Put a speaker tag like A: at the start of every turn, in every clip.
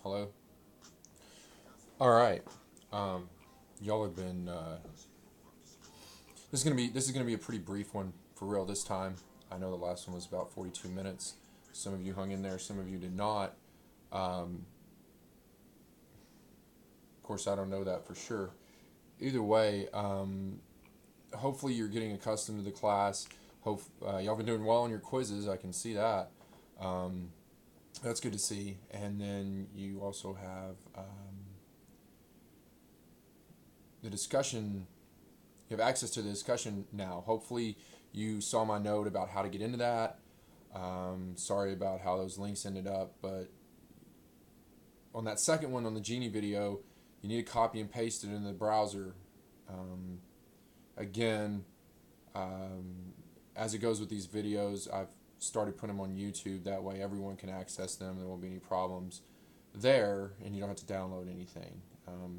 A: Hello. All right. Um, y'all have been. This is gonna be a pretty brief one for real this time. I know the last one was about 42 minutes. Some of you hung in there. Some of you did not. Of course, I don't know that for sure. Either way, hopefully you're getting accustomed to the class. Hope y'all been doing well on your quizzes. I can see that. Um, that's good to see. And then you also have the discussion. You have access to the discussion now. Hopefully, you saw my note about how to get into that. Sorry about how those links ended up, but on that second one on the Genie video, you need to copy and paste it in the browser. Um, Again, um, as it goes with these videos, I've started putting them on YouTube. That way, everyone can access them. There won't be any problems there, and you don't have to download anything.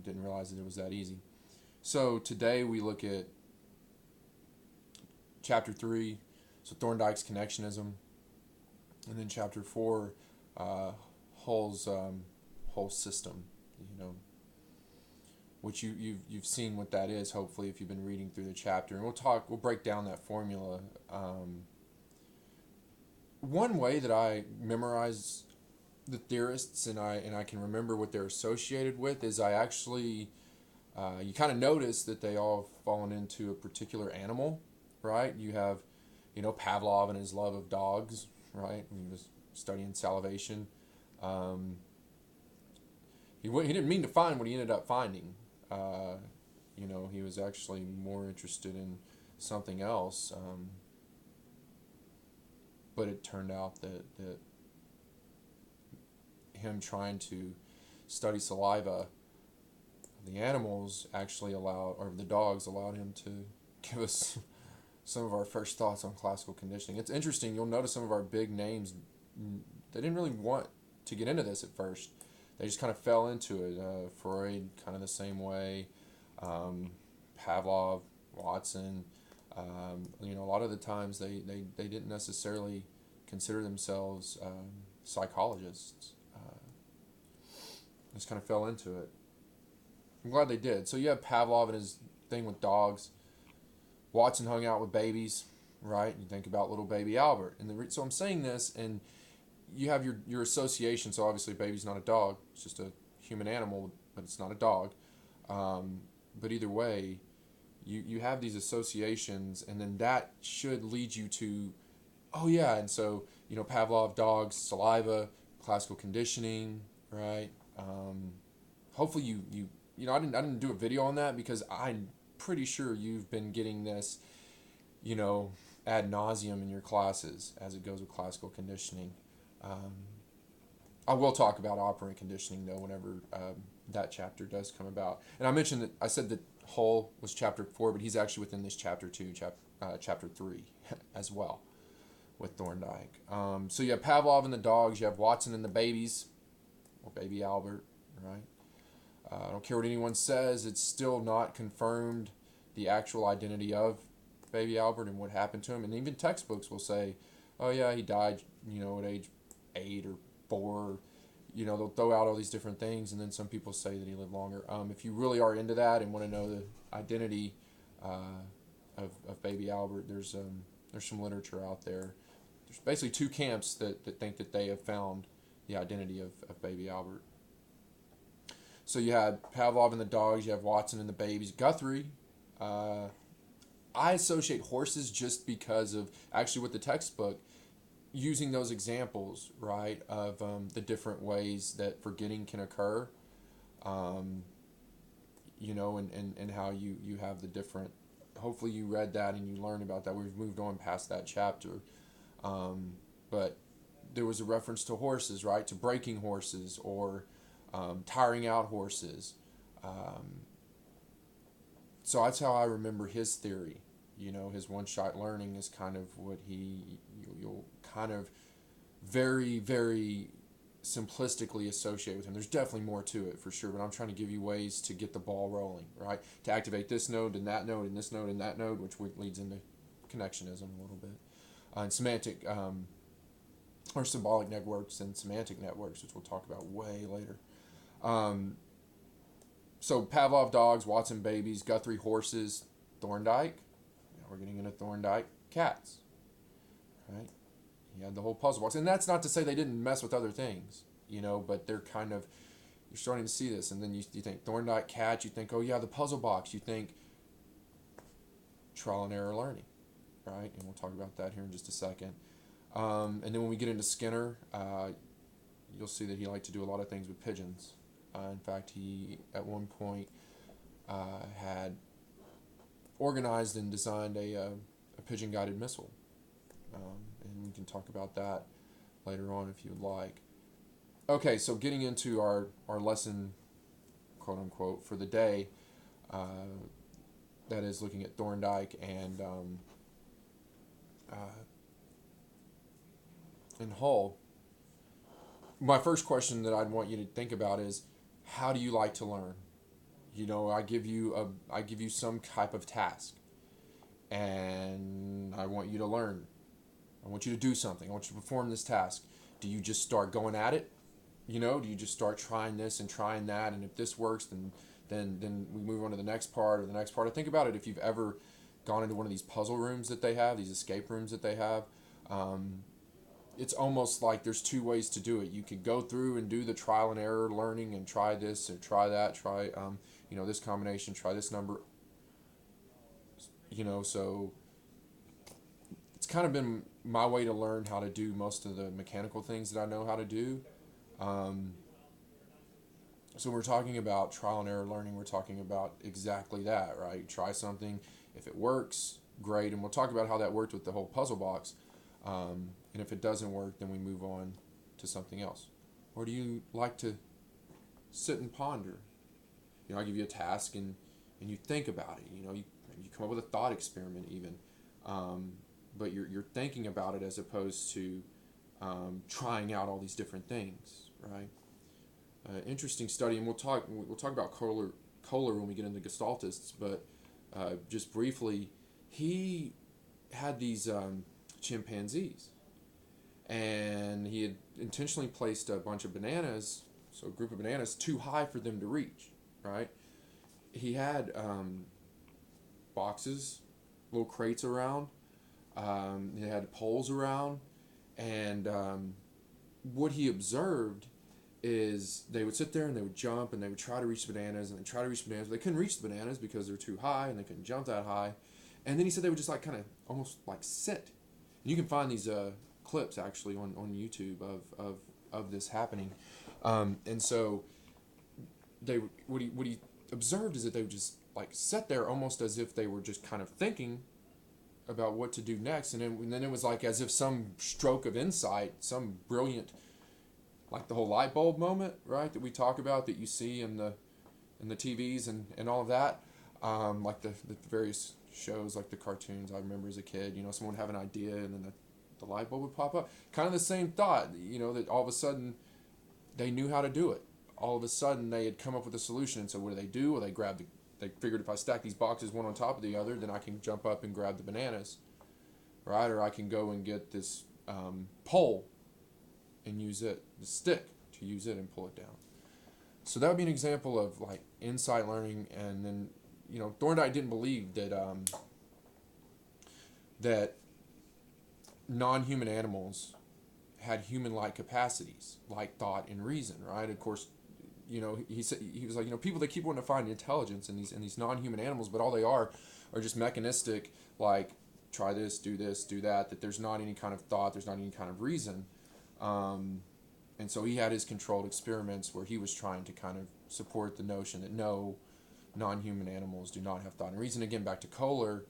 A: Didn't realize that it was that easy. So today we look at chapter 3, so Thorndike's connectionism, and then chapter 4, uh, Hull's whole system. You know, which you've seen what that is. Hopefully, if you've been reading through the chapter, and we'll break down that formula. One way that I memorize the theorists and I can remember what they're associated with is I actually you kind of notice that they all have fallen into a particular animal, right? You have, Pavlov and his love of dogs, right? When he was studying salivation. Um, he didn't mean to find what he ended up finding. Uh, he was actually more interested in something else. But it turned out that him trying to study saliva, the animals actually allowed, or the dogs allowed him to give us some of our first thoughts on classical conditioning. It's interesting. You'll notice some of our big names, they didn't really want to get into this at first. They just kind of fell into it. Freud, kind of the same way. Um, Pavlov, Watson. A lot of the times they didn't necessarily consider themselves psychologists. Just kind of fell into it. I'm glad they did. So you have Pavlov and his thing with dogs. Watson hung out with babies, right? You think about little baby Albert. So I'm saying this, and you have your association. So obviously, baby's not a dog; it's just a human animal, but it's not a dog. But either way, you have these associations, and then that should lead you to, oh yeah, and so Pavlov, dogs, saliva, classical conditioning, right? Hopefully I didn't do a video on that because I'm pretty sure you've been getting this, ad nauseum in your classes as it goes with classical conditioning. Um, I will talk about operant conditioning though whenever that chapter does come about. And I said that Hull was chapter 4, but he's actually within this chapter 2, chapter 3 as well with Thorndike. So you have Pavlov and the dogs, you have Watson and the babies, or baby Albert, right? I don't care what anyone says, it's still not confirmed the actual identity of baby Albert and what happened to him. And even textbooks will say, oh yeah, he died, at age 8 or 4. They'll throw out all these different things, and then some people say that he lived longer. If you really are into that and want to know the identity of baby Albert, there's some literature out there. There's basically two camps that think that they have found the identity of baby Albert. So you had Pavlov and the dogs, you have Watson and the babies. Guthrie, I associate horses just because of actually with the textbook using those examples, right, of the different ways that forgetting can occur, um, and how you have the different. Hopefully, you read that and you learned about that. We've moved on past that chapter, but there was a reference to horses, right, to breaking horses or tiring out horses. Um, so that's how I remember his theory. His one-shot learning is kind of what you'll kind of very, very simplistically associate with him. There's definitely more to it for sure, but I'm trying to give you ways to get the ball rolling, right? To activate this node and that node and this node and that node, which leads into connectionism a little bit. And semantic or symbolic networks and semantic networks, which we'll talk about way later. Um, so Pavlov dogs, Watson babies, Guthrie horses, Thorndike. Now we're getting into Thorndike cats, right? He had the whole puzzle box, and that's not to say they didn't mess with other things, but they're kind of, you're starting to see this, and then you think Thorndike cat, you think, oh yeah, the puzzle box, you think trial and error learning, right? And we'll talk about that here in just a second. And then when we get into Skinner, you'll see that he liked to do a lot of things with pigeons. In fact, he at one point had organized and designed a pigeon-guided missile. And we can talk about that later on if you would like. Okay, so getting into our lesson, quote unquote, for the day, that is looking at Thorndike and Hull. My first question that I'd want you to think about is, how do you like to learn? I give you some type of task, and I want you to learn. I want you to do something. I want you to perform this task. Do you just start going at it? Do you just start trying this and trying that, and if this works, then we move on to the next part or the next part. I think about it, if you've ever gone into one of these puzzle rooms that they have, these escape rooms that they have, it's almost like there's two ways to do it. You could go through and do the trial and error learning and try this or try that, try this combination, try this number. So it's kind of been my way to learn how to do most of the mechanical things that I know how to do. So we're talking about trial and error learning. We're talking about exactly that, right? Try something. If it works, great. And we'll talk about how that worked with the whole puzzle box. And if it doesn't work, then we move on to something else. Or do you like to sit and ponder? I give you a task and you think about it. You come up with a thought experiment even. But you're thinking about it as opposed to trying out all these different things, right? Interesting study, and we'll talk about Kohler when we get into Gestaltists, but just briefly, he had these chimpanzees, and he had intentionally placed a bunch of bananas, so a group of bananas, too high for them to reach, right? He had boxes, little crates around, he had poles around, and what he observed is they would sit there and they would jump and they would try to reach the bananas and they try to reach the bananas, but they couldn't reach the bananas because they're too high and they couldn't jump that high. And then he said they would just like kind of almost like sit. And you can find these clips actually on YouTube of this happening. And so what he observed is that they would just like sit there almost as if they were just kind of thinking about what to do next. And then it was like as if some stroke of insight, some brilliant, like the whole light bulb moment, right, that we talk about, that you see in the TVs and all of that, like the various shows, like the cartoons I remember as a kid, someone would have an idea and then the light bulb would pop up. Kind of the same thought, that all of a sudden they knew how to do it. All of a sudden they had come up with a solution, and so what do? Well, they figured if I stack these boxes one on top of the other, then I can jump up and grab the bananas, right? Or I can go and get this pole and use it, the stick, to use it and pull it down. So that would be an example of like insight learning. And then Thorndike didn't believe that that non-human animals had human-like capacities like thought and reason, right? Of course, he said, he was like, people, they keep wanting to find intelligence in these non-human animals, but all they are just mechanistic, like try this, do that there's not any kind of thought, there's not any kind of reason. And so he had his controlled experiments where he was trying to kind of support the notion that no, non-human animals do not have thought and reason. Again, back to Kohler,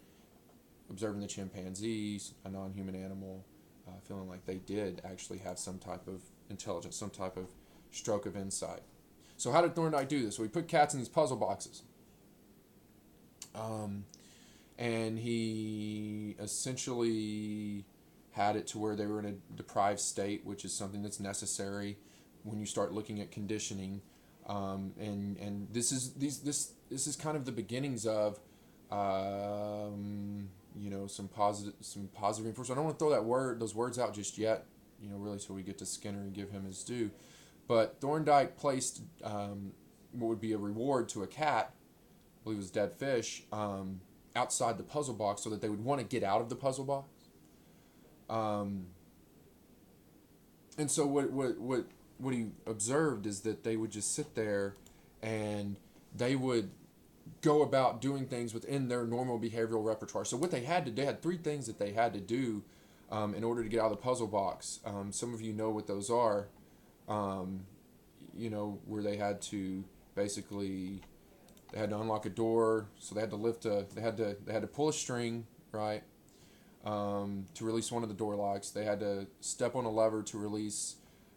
A: observing the chimpanzees, a non-human animal, feeling like they did actually have some type of intelligence, some type of stroke of insight. So how did Thorndike do this? So he put cats in these puzzle boxes. And he essentially had it to where they were in a deprived state, which is something that's necessary when you start looking at conditioning. And this is kind of the beginnings of some positive reinforcement. I don't want to throw those words out just yet, really till we get to Skinner and give him his due. But Thorndike placed what would be a reward to a cat, I believe it was dead fish, outside the puzzle box so that they would want to get out of the puzzle box. And so what he observed is that they would just sit there and they would go about doing things within their normal behavioral repertoire. So what they had three things that they had to do in order to get out of the puzzle box. Some of you know what those are. Where they had to basically they had to unlock a door, so they had to they had to pull a string, right, to release one of the door locks. They had to step on a lever to release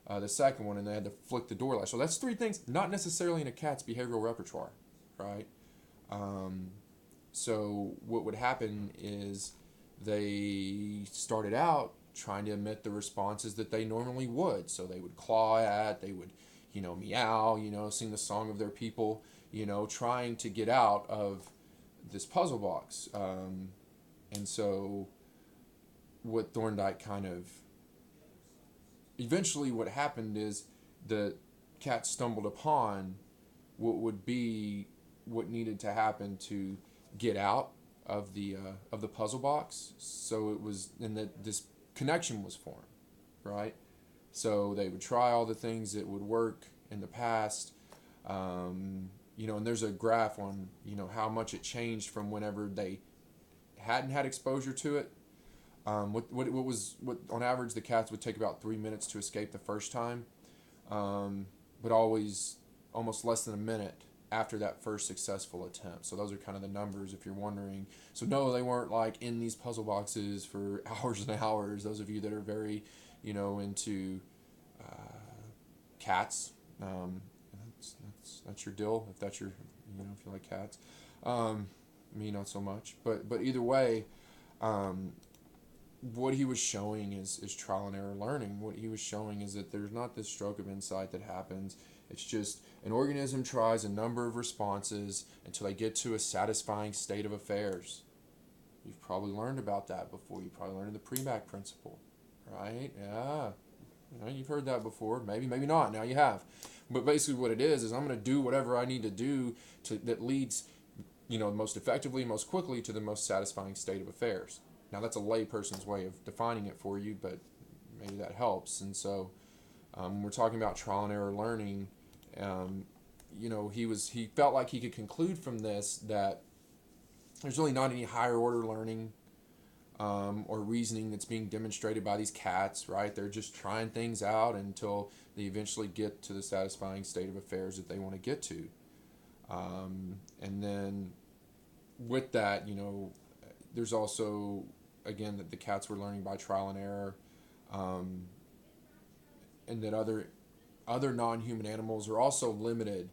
A: the second one, and they had to flick the door latch. So that's three things, not necessarily in a cat's behavioral repertoire, right? So what would happen is they started out trying to emit the responses that they normally would. So they would claw at, they would, meow, sing the song of their people, trying to get out of this puzzle box. And so what Thorndike eventually what happened is the cat stumbled upon what would be what needed to happen to get out of the puzzle box. So it was, and that this connection was formed, right? So they would try all the things that would work in the past, and there's a graph on how much it changed from whenever they hadn't had exposure to it. What on average the cats would take about 3 minutes to escape the first time, but always almost less than a minute after that first successful attempt. So those are kind of the numbers if you're wondering. So no, they weren't like in these puzzle boxes for hours and hours. Those of you that are very, into cats, that's your deal. If that's your, if you like cats, me not so much. But either way, what he was showing is trial and error learning. What he was showing is that there's not this stroke of insight that happens. It's just an organism tries a number of responses until they get to a satisfying state of affairs. You've probably learned about that before. You probably learned the Premack principle, right? Yeah. You've heard that before. Maybe not. Now you have. But basically what it is I'm going to do whatever I need to do that leads, most effectively, most quickly to the most satisfying state of affairs. Now that's a layperson's way of defining it for you, but maybe that helps. And so when we're talking about trial and error learning, he felt like he could conclude from this that there's really not any higher order learning or reasoning that's being demonstrated by these cats, right? They're just trying things out until they eventually get to the satisfying state of affairs that they want to get to. And then with that, there's also, again, that the cats were learning by trial and error, and that other non-human animals are also limited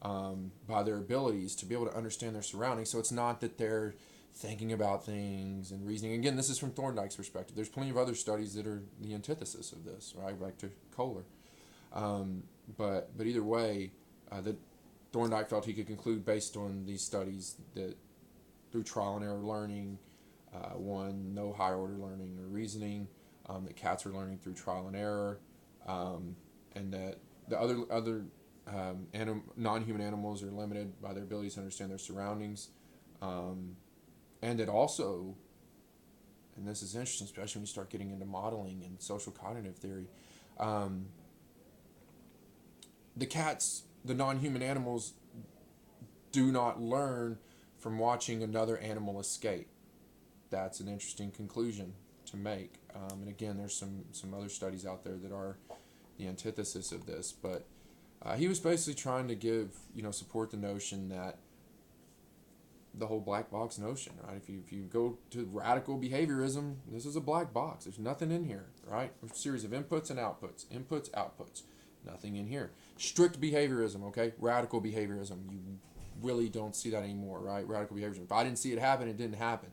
A: by their abilities to be able to understand their surroundings. So it's not that they're thinking about things and reasoning. Again, this is from Thorndike's perspective. There's plenty of other studies that are the antithesis of this, right? Back to Kohler. But either way, that Thorndike felt he could conclude based on these studies that through trial and error learning, no higher order learning or reasoning, that cats are learning through trial and error, and that the other non-human animals are limited by their abilities to understand their surroundings, and that also, and this is interesting, especially when you start getting into modeling and social cognitive theory, the non-human animals do not learn from watching another animal escape. That's an interesting conclusion to make. And again, there's some other studies out there that are the antithesis of this. But he was basically trying to support the notion that the whole black box notion, right? If you go to radical behaviorism, this is a black box. There's nothing in here, right? A series of inputs and outputs, outputs. Nothing in here. Strict behaviorism, okay? Radical behaviorism. You really don't see that anymore, right? Radical behaviorism. If I didn't see it happen, it didn't happen,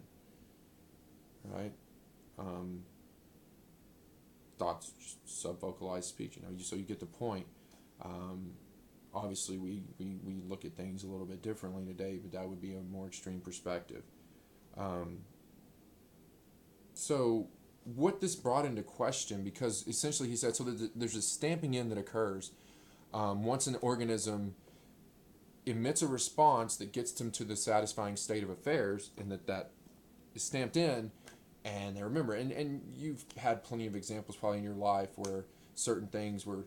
A: right? Thoughts, sub-vocalized speech, so you get the point. Obviously, we look at things a little bit differently today, but that would be a more extreme perspective. So what this brought into question, because essentially he said, so there's a stamping in that occurs once an organism emits a response that gets them to the satisfying state of affairs, and that is stamped in, and they remember. And you've had plenty of examples probably in your life where certain things were,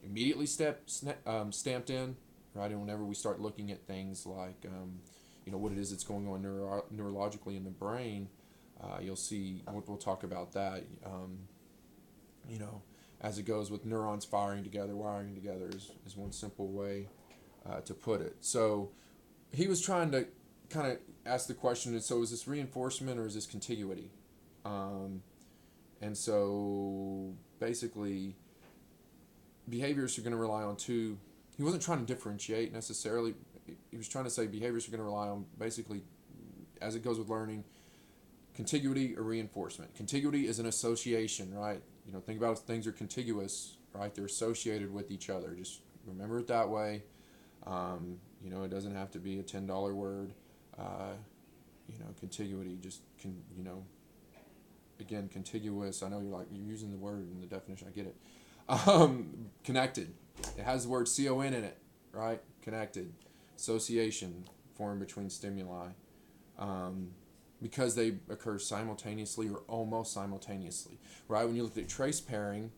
A: immediately stamped in, right? And whenever we start looking at things like, what it is that's going on neurologically in the brain, you'll see, we'll talk about that, as it goes with neurons wiring together is one simple way to put it. So he was trying to kind of ask the question, so is this reinforcement or is this contiguity? And so basically, behaviors are going to rely on two. He wasn't trying to differentiate necessarily. He was trying to say behaviors are going to rely on, basically, as it goes with learning, contiguity or reinforcement. Contiguity is an association, right? Think about it, things are contiguous, right? They're associated with each other. Just remember it that way. It doesn't have to be a $10 word. Contiguity, again, contiguous. I know you're using the word in the definition. I get it. Connected. It has the word CON in it, right? Connected. Association formed between stimuli. Because they occur simultaneously or almost simultaneously, right? When you look at trace pairing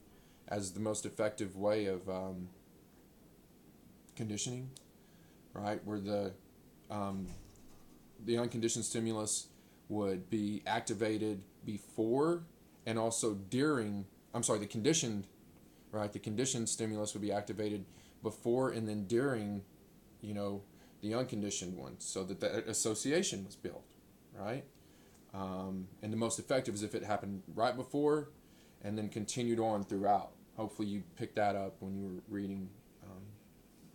A: as the most effective way of conditioning, right, where the unconditioned stimulus would be activated before and also during. The conditioned, right? The conditioned stimulus would be activated before and then during, the unconditioned one, so that association was built, right? And the most effective is if it happened right before and then continued on throughout. Hopefully you picked that up when you were reading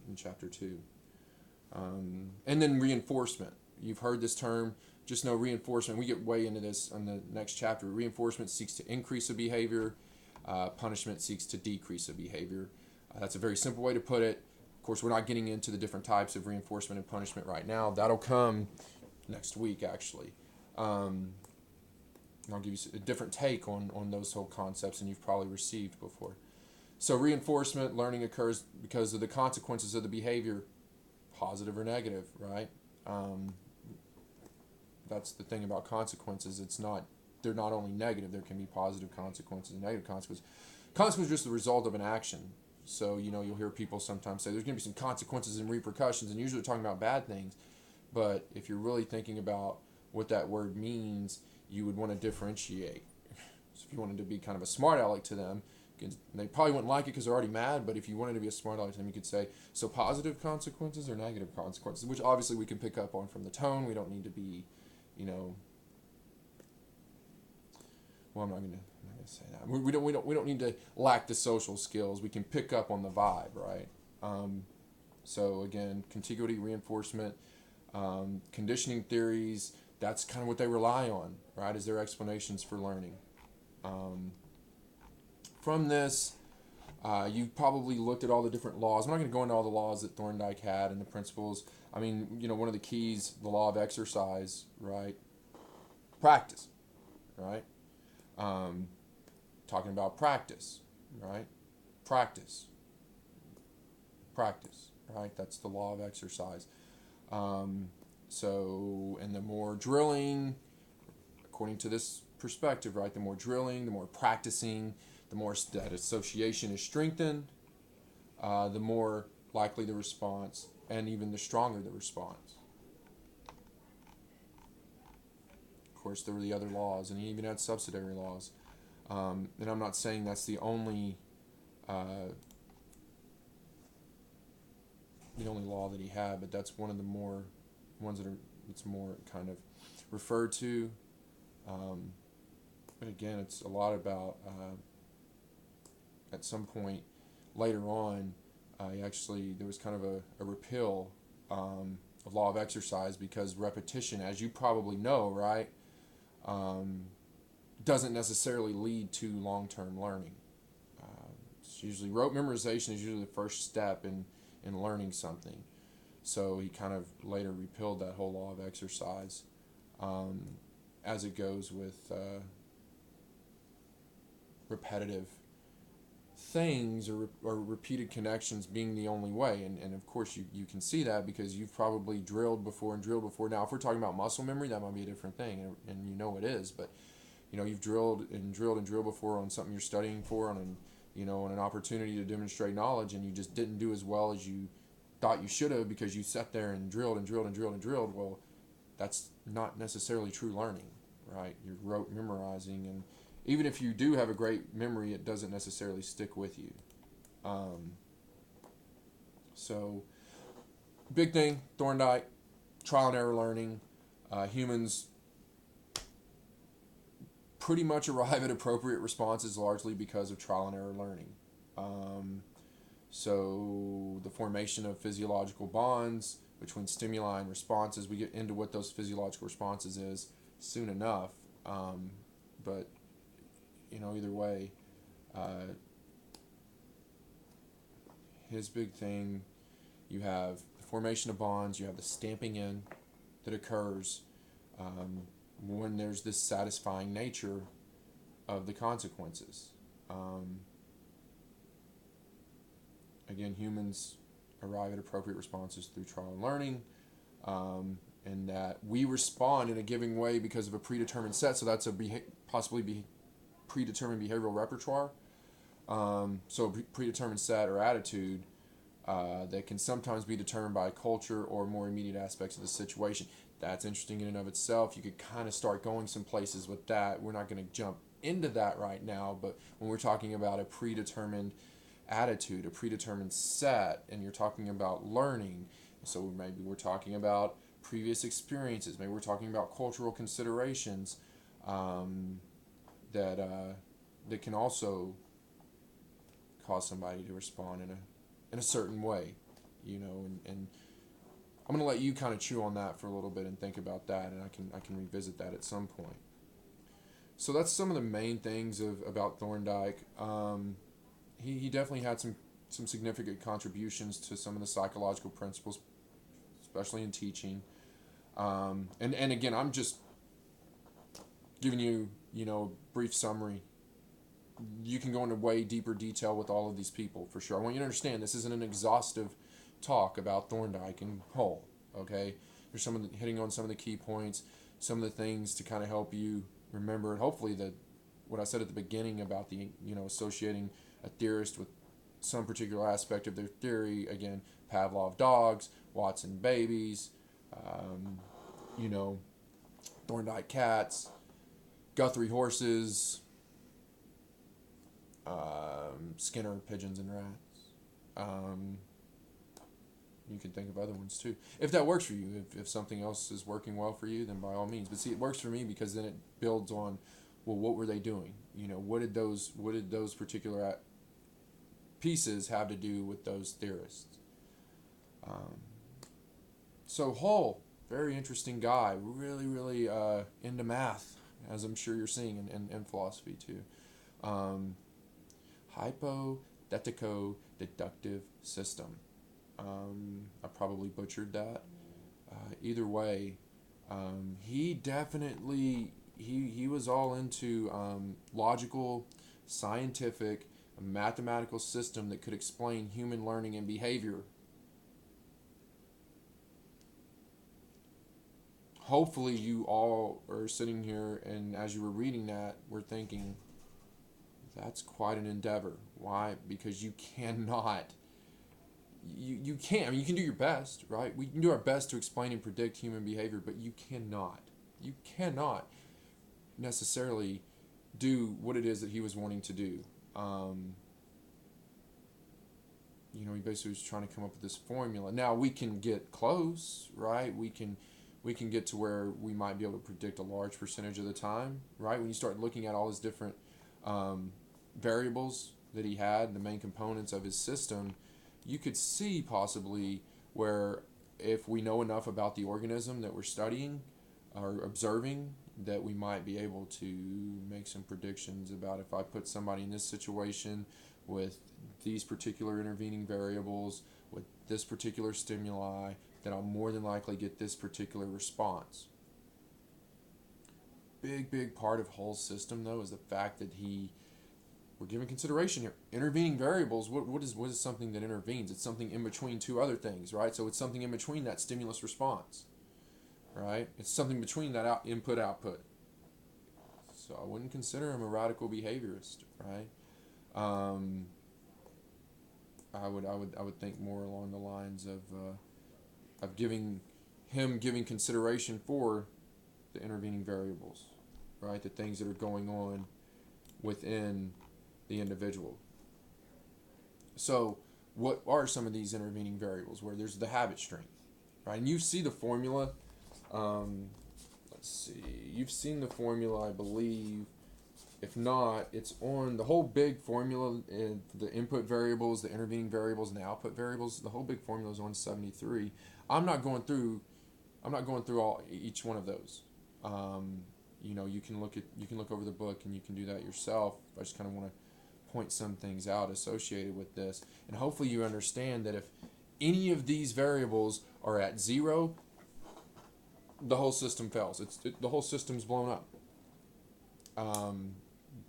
A: in chapter 2. And then reinforcement. You've heard this term. Just know reinforcement. We get way into this on the next chapter. Reinforcement seeks to increase a behavior. Punishment seeks to decrease a behavior. That's a very simple way to put it. Of course, we're not getting into the different types of reinforcement and punishment right now. That'll come next week, actually. And I'll give you a different take on those whole concepts than you've probably received before. So learning occurs because of the consequences of the behavior, positive or negative, right? That's the thing about consequences. They're not only negative, there can be positive consequences and negative consequences. Consequences are just the result of an action. So, you'll hear people sometimes say there's going to be some consequences and repercussions, and usually talking about bad things. But if you're really thinking about what that word means, you would want to differentiate. So if you wanted to be kind of a smart aleck to them, they probably wouldn't like it because they're already mad, but if you wanted to be a smart aleck to them, you could say, so positive consequences or negative consequences, which obviously we can pick up on from the tone. We don't need to be, well, I'm not gonna say that. We don't need to lack the social skills. We can pick up on the vibe, right? So again, contiguity, reinforcement, conditioning theories. That's kind of what they rely on, right? As their explanations for learning. From this, you probably looked at all the different laws. I'm not going to go into all the laws that Thorndike had and the principles. I mean, one of the keys, the law of exercise, right? Practice, right? Talking about practice, right? Practice, right? That's the law of exercise. And the more drilling, according to this perspective, right? The more drilling, the more practicing, the more that association is strengthened, the more likely the response, and even the stronger the response. Of course, there were the other laws, and he even had subsidiary laws. And I'm not saying that's the only law that he had, but that's one of the ones that it's more kind of referred to. But again, it's a lot about at some point later on, there was kind of a repeal of law of exercise because repetition, as you probably know, right, doesn't necessarily lead to long-term learning. It's usually rote memorization is usually the first step in learning something. So he kind of later repealed that whole law of exercise as it goes with repetitive things or repeated connections being the only way. And of course, you can see that because you've probably drilled before and drilled before. Now, if we're talking about muscle memory, that might be a different thing, and you know it is. But you've drilled and drilled and drilled before on something you're studying for, on an opportunity to demonstrate knowledge, and you just didn't do as well as you thought you should have because you sat there and drilled and drilled and drilled and drilled. Well, that's not necessarily true learning, right? You're rote memorizing, and even if you do have a great memory, it doesn't necessarily stick with you. Um, so, big thing, Thorndike, trial and error learning. Humans pretty much arrive at appropriate responses largely because of trial and error learning. So, the formation of physiological bonds between stimuli and responses, we get into what those physiological responses is soon enough. But either way, his big thing, you have the formation of bonds, you have the stamping in that occurs when there's this satisfying nature of the consequences. Again, humans arrive at appropriate responses through trial and learning, and that we respond in a giving way because of a predetermined set. So that's a possibly predetermined behavioral repertoire. So predetermined set or attitude that can sometimes be determined by culture or more immediate aspects of the situation. That's interesting in and of itself. You could kind of start going some places with that. We're not going to jump into that right now, but when we're talking about a predetermined attitude, a predetermined set, and you're talking about learning, so maybe we're talking about previous experiences, maybe we're talking about cultural considerations that can also cause somebody to respond in a certain way, and I'm going to let you kind of chew on that for a little bit and think about that, and I can revisit that at some point. So that's some of the main things about Thorndike. He definitely had some significant contributions to some of the psychological principles, especially in teaching. And again, I'm just giving you a brief summary. You can go into way deeper detail with all of these people for sure. I want you to understand this isn't an exhaustive talk about Thorndike and Hull. Okay, there's hitting on some of the key points, some of the things to kind of help you remember, and hopefully what I said at the beginning about the associating a theorist with some particular aspect of their theory. Again, Pavlov dogs, Watson babies, Thorndike cats, Guthrie horses, Skinner pigeons and rats. You can think of other ones too. If that works for you, if something else is working well for you, then by all means. But see, it works for me because then it builds on, well, what were they doing? What did those particular pieces have to do with those theorists? So Hull, very interesting guy, really, really into math, as I'm sure you're seeing, and philosophy too. Hypothetico-deductive system. I probably butchered that. Either way, he definitely he was all into logical, scientific, mathematical system that could explain human learning and behavior. Hopefully you all are sitting here and as you were reading that, we're thinking, that's quite an endeavor. Why? Because you cannot, you can't, I mean, you can do your best, right? We can do our best to explain and predict human behavior, but you cannot necessarily do what it is that he was wanting to do. He basically was trying to come up with this formula. Now we can get close, right? We can get to where we might be able to predict a large percentage of the time, right? When you start looking at all his different variables that he had, the main components of his system, you could see possibly where if we know enough about the organism that we're studying or observing, that we might be able to make some predictions about if I put somebody in this situation with these particular intervening variables, with this particular stimuli, then I'll more than likely get this particular response. Big part of Hull's system, though, is the fact that he we're giving consideration here. Intervening variables, what is something that intervenes? It's something in between two other things, right? So it's something in between that stimulus response, right? It's something between that input output. So I wouldn't consider him a radical behaviorist, right? Um, I would think more along the lines of giving consideration for the intervening variables, right? The things that are going on within the individual. So, what are some of these intervening variables? Where there's the habit strength, right? And you see the formula. Um, let's see. You've seen the formula, I believe. If not, it's on the whole big formula. The input variables, the intervening variables, and the output variables. The whole big formula is on 73. I'm not going through. I'm not going through each one of those. Um, you can look over the book and you can do that yourself. I just kind of want to point some things out associated with this, and hopefully you understand that if any of these variables are at zero, the whole system fails. The whole system's blown up.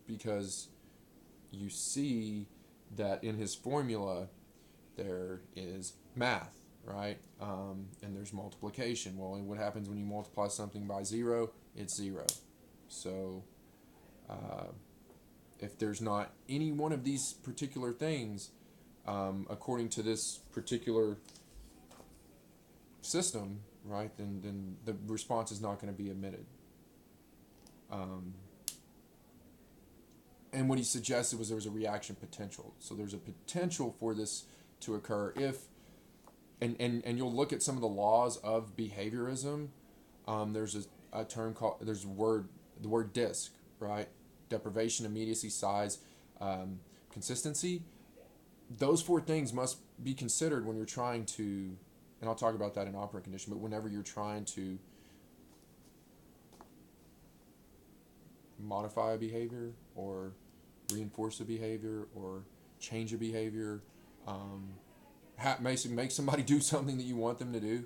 A: Because you see that in his formula there is math, right? And there's multiplication. Well, and what happens when you multiply something by zero? It's zero. So if there's not any one of these particular things, according to this particular system, right, then the response is not going to be emitted. And what he suggested was there was a reaction potential. So there's a potential for this to occur if, and you'll look at some of the laws of behaviorism. There's a term called, there's the word DISC, right? Deprivation, immediacy, size, consistency. Those four things must be considered when you're trying to, and I'll talk about that in operant condition, but whenever you're trying to modify a behavior or reinforce a behavior or change a behavior, make somebody do something that you want them to do.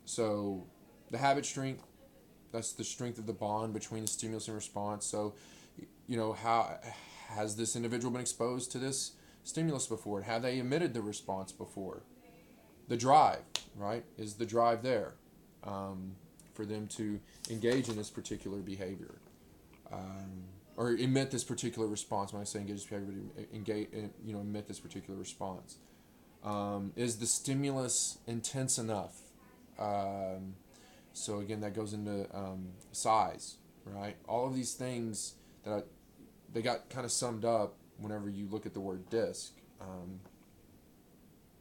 A: So the habit strength, that's the strength of the bond between the stimulus and response. So, how has this individual been exposed to this stimulus before? Have they emitted the response before? The drive, right? Is the drive there for them to engage in this particular behavior? Or emit this particular response. When I say engage this behavior, emit this particular response. Is the stimulus intense enough? So again, that goes into size, right? All of these things they got kind of summed up whenever you look at the word DISC.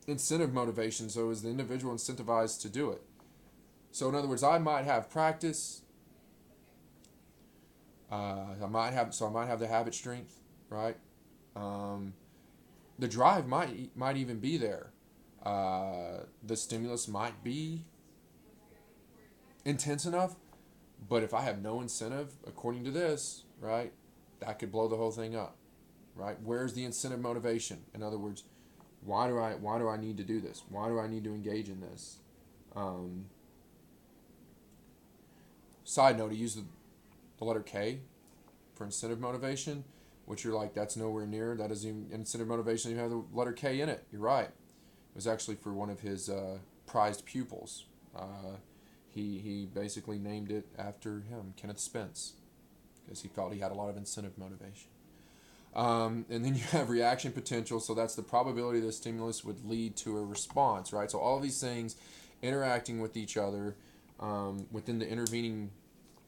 A: Incentive motivation. So is the individual incentivized to do it? So in other words, I might have practice. I might have the habit strength, right? The drive might even be there. The stimulus might be intense enough, but if I have no incentive, according to this, right, that could blow the whole thing up, right? Where's the incentive motivation? In other words, why do I need to do this? Why do I need to engage in this? Side note, he used the letter K for incentive motivation, which you're like, that's nowhere near. That is incentive motivation. You have the letter K in it. You're right. It was actually for one of his prized pupils. He basically named it after him, Kenneth Spence, because he felt he had a lot of incentive motivation. And then you have reaction potential. So that's the probability the stimulus would lead to a response, right? So all of these things interacting with each other within the intervening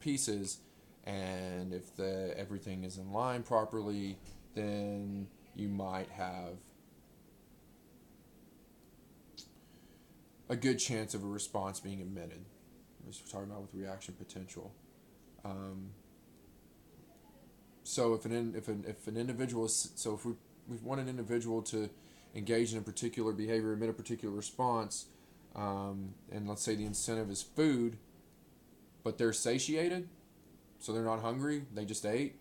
A: pieces, and if everything is in line properly, then you might have a good chance of a response being emitted. As we're talking about with reaction potential. So if an individual is, so if we want an individual to engage in a particular behavior, emit a particular response, and let's say the incentive is food, but they're satiated, so they're not hungry, they just ate,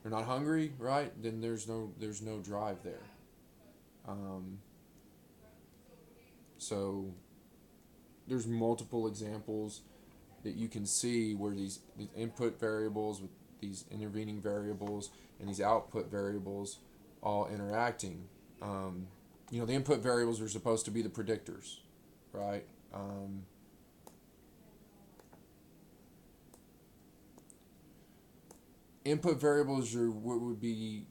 A: they're not hungry, right? Then there's no drive there. So there's multiple examples that you can see where these input variables with these intervening variables and these output variables all interacting. The input variables are supposed to be the predictors, right? Input variables are what would be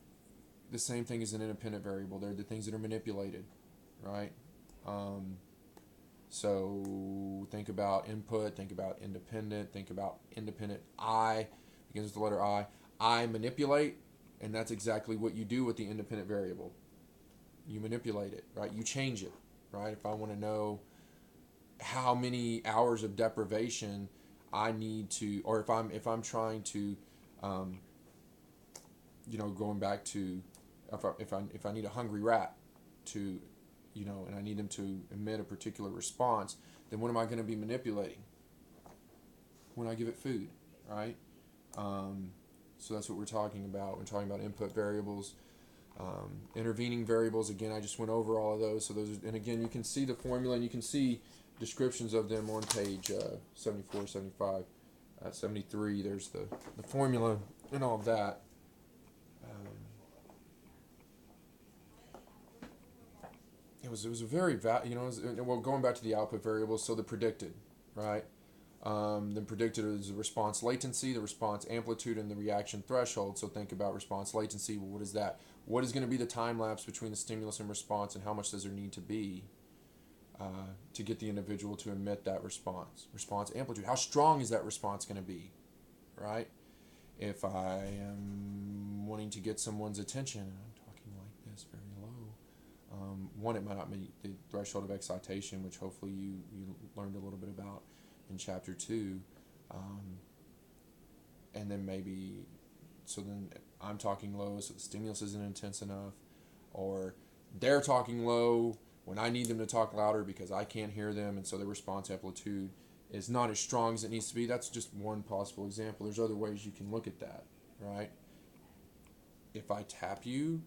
A: the same thing as an independent variable. They're the things that are manipulated, right? So think about input, think about independent, think about independent. I begins with the letter I. I manipulate, and that's exactly what you do with the independent variable. You manipulate it, right? You change it, right? If I want to know how many hours of deprivation I need to, or if I'm trying to, going back to if I need a hungry rat to, and I need them to emit a particular response, then what am I going to be manipulating when I give it food, right? So that's what we're talking about. We're talking about input variables, intervening variables. Again, I just went over all of those. So those, and again, you can see the formula and you can see descriptions of them on page 74, 75, 73. There's the formula and all of that. It was a very going back to the output variables. So the predicted, right? The predicted is the response latency, the response amplitude, and the reaction threshold. So think about response latency. Well, what is that? What is going to be the time lapse between the stimulus and response, and how much does there need to be to get the individual to emit that response? Response amplitude. How strong is that response going to be, right? If I am wanting to get someone's attention, and I'm talking like this very low, one, it might not meet the threshold of excitation, which hopefully you learned a little bit about in chapter 2, and then maybe, so then I'm talking low, so the stimulus isn't intense enough, or they're talking low when I need them to talk louder because I can't hear them, and so the response amplitude is not as strong as it needs to be. That's just one possible example. There's other ways you can look at that, right? If I tap you,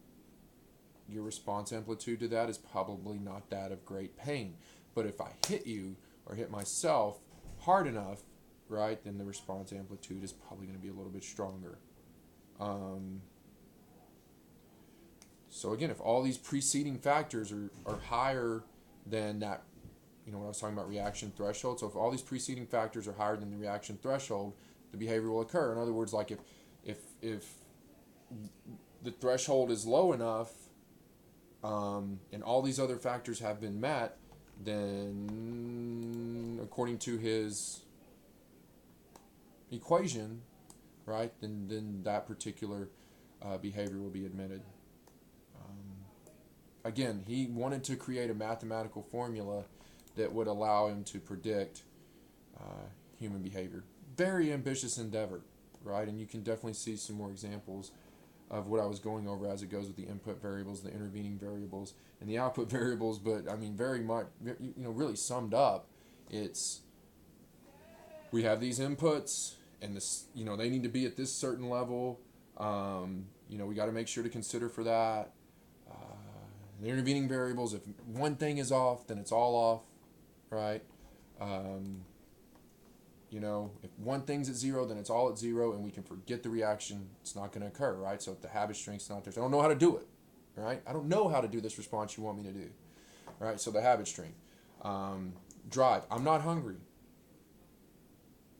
A: your response amplitude to that is probably not that of great pain. But if I hit you or hit myself hard enough, right, then the response amplitude is probably going to be a little bit stronger. So again, if all these preceding factors are higher than that, when I was talking about reaction threshold, so if all these preceding factors are higher than the reaction threshold, the behavior will occur. In other words, like if the threshold is low enough, and all these other factors have been met, then according to his equation, right, then that particular behavior will be admitted. Again, he wanted to create a mathematical formula that would allow him to predict human behavior. Very ambitious endeavor, right? And you can definitely see some more examples of what I was going over as it goes with the input variables, the intervening variables, and the output variables. But I mean, very much, really summed up, it's we have these inputs, and this, they need to be at this certain level. We got to make sure to consider for that. The intervening variables, if one thing is off, then it's all off, right? If one thing's at 0, then it's all at 0, and we can forget the reaction. It's not going to occur, right? So if the habit strength's not there, so I don't know how to do it, right? I don't know how to do this response you want me to do, right? So the habit strength. Drive. I'm not hungry,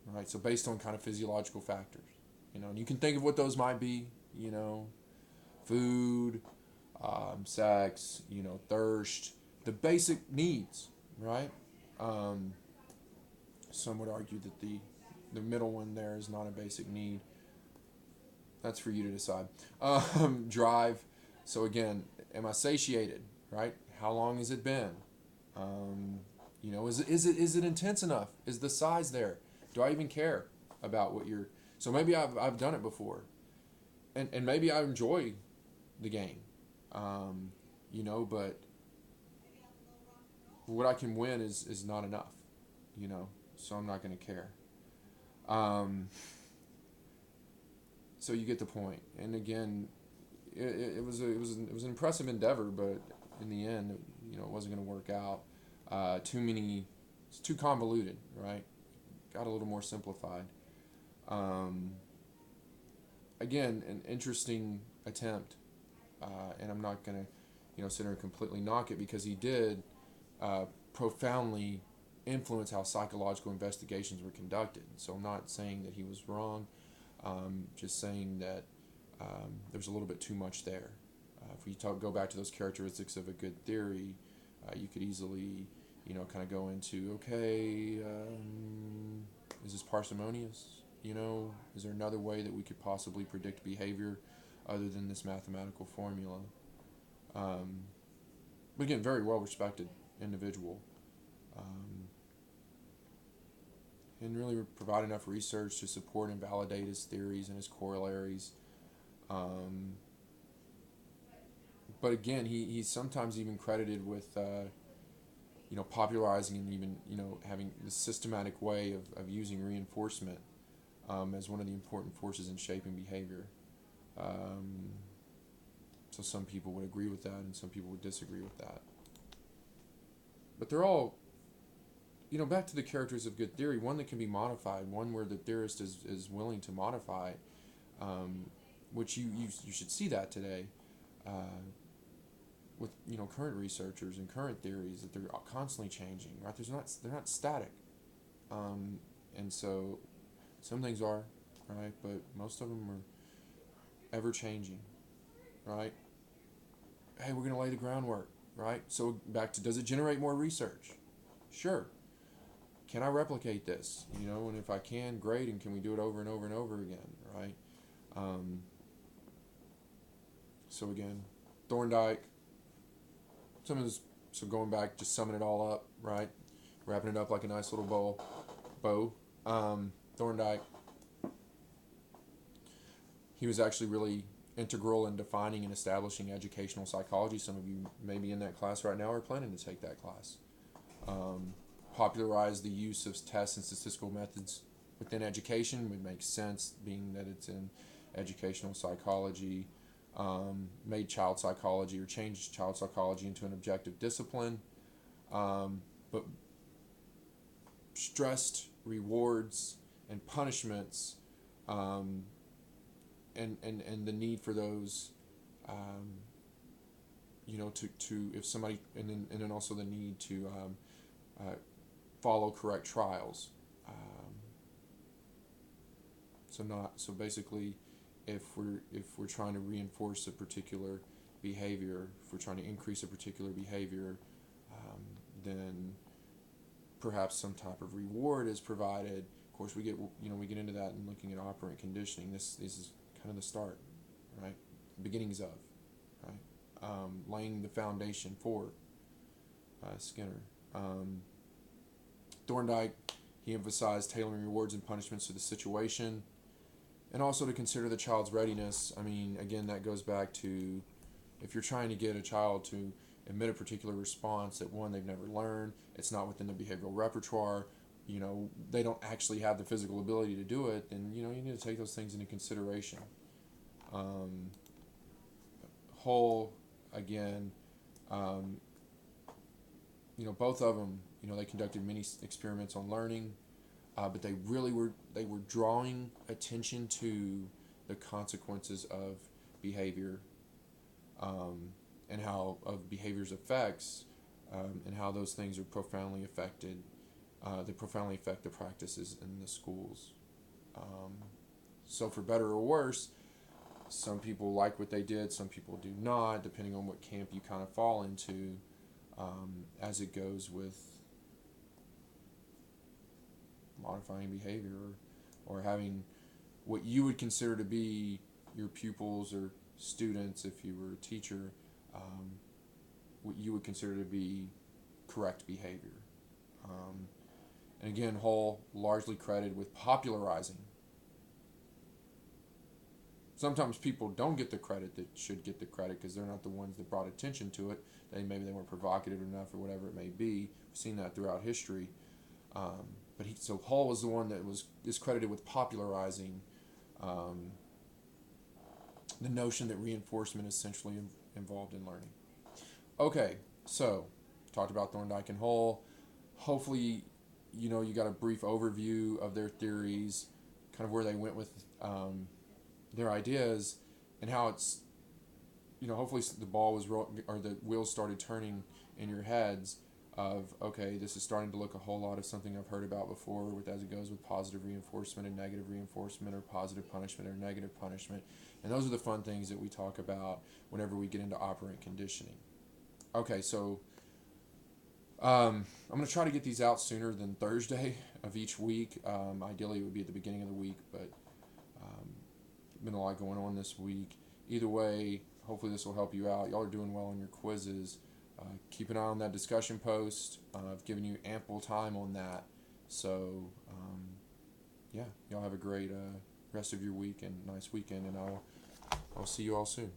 A: right? So based on kind of physiological factors, and you can think of what those might be, food, sex, thirst, the basic needs, right? Some would argue that the middle one there is not a basic need. That's for you to decide. Drive. So again, am I satiated, right? How long has it been? Is it intense enough? Is the size there? Do I even care about what you're... So maybe I've done it before. And maybe I enjoy the game. But what I can win is not enough, so I'm not going to care. So you get the point. And again, it was an impressive endeavor, but in the end, it wasn't going to work out. It's too convoluted, right? Got a little more simplified. again, an interesting attempt, and I'm not gonna, sit there and completely knock it, because he did profoundly influence how psychological investigations were conducted. So I'm not saying that he was wrong, just saying that there's a little bit too much there. If we go back to those characteristics of a good theory, you could easily, kind of go into, okay, is this parsimonious? Is there another way that we could possibly predict behavior other than this mathematical formula? But again, very well respected individual, and really provide enough research to support and validate his theories and his corollaries. But again, he's sometimes even credited with popularizing and even having the systematic way of using reinforcement as one of the important forces in shaping behavior. So some people would agree with that, and some people would disagree with that. But they're all, back to the characters of good theory, one that can be modified, one where the theorist is willing to modify, which you should see that today with current researchers and current theories, that they're constantly changing, right? They're not static, and so some things are, right, but most of them are ever changing, right? Hey, we're going to lay the groundwork, right? So back to, does it generate more research? Sure. Can I replicate this? And if I can, great. And can we do it over and over and over again, right? So again, Thorndike. So going back, just summing it all up, right? Wrapping it up like a nice little bow. Thorndike. He was actually really integral in defining and establishing educational psychology. Some of you may be in that class right now or planning to take that class. Popularized the use of tests and statistical methods within education, would make sense being that it's in educational psychology. Made child psychology, or changed child psychology into an objective discipline, but stressed rewards and punishments, and the need for those, to if somebody, and then also the need to follow correct trials. So basically, if we're trying to reinforce a particular behavior, if we're trying to increase a particular behavior, then perhaps some type of reward is provided. Of course, we get into that and looking at operant conditioning. This is kind of the start, right? Beginnings of, right? Laying the foundation for Skinner. Thorndike, he emphasized tailoring rewards and punishments to the situation, and also to consider the child's readiness. I mean, again, that goes back to, if you're trying to get a child to emit a particular response that, one, they've never learned, it's not within the behavioral repertoire, they don't actually have the physical ability to do it, then, you need to take those things into consideration. Hull, again, both of them, they conducted many experiments on learning, but they were drawing attention to the consequences of behavior, and how of behavior's effects, and how those things are profoundly affected. They profoundly affect the practices in the schools. So for better or worse, some people like what they did, some people do not, depending on what camp you kind of fall into, as it goes with modifying behavior, or having what you would consider to be your pupils or students, if you were a teacher, what you would consider to be correct behavior. And again, Hull largely credited with popularizing. Sometimes people don't get the credit that should get the credit, because they're not the ones that brought attention to it. Maybe they weren't provocative enough, or whatever it may be. We've seen that throughout history. So Hull was the one that is credited with popularizing the notion that reinforcement is essentially involved in learning. Okay, so talked about Thorndike and Hull. Hopefully, you got a brief overview of their theories, kind of where they went with their ideas and how it's, hopefully the ball was or the wheels started turning in your heads of, okay, this is starting to look a whole lot of something I've heard about before with as it goes with positive reinforcement and negative reinforcement, or positive punishment or negative punishment. And those are the fun things that we talk about whenever we get into operant conditioning. Okay, so I'm going to try to get these out sooner than Thursday of each week. Ideally, it would be at the beginning of the week, but been a lot going on this week. Either way, hopefully this will help you out. Y'all are doing well on your quizzes. Keep an eye on that discussion post. I've given you ample time on that. So, yeah, y'all have a great rest of your week and nice weekend, and I'll see you all soon.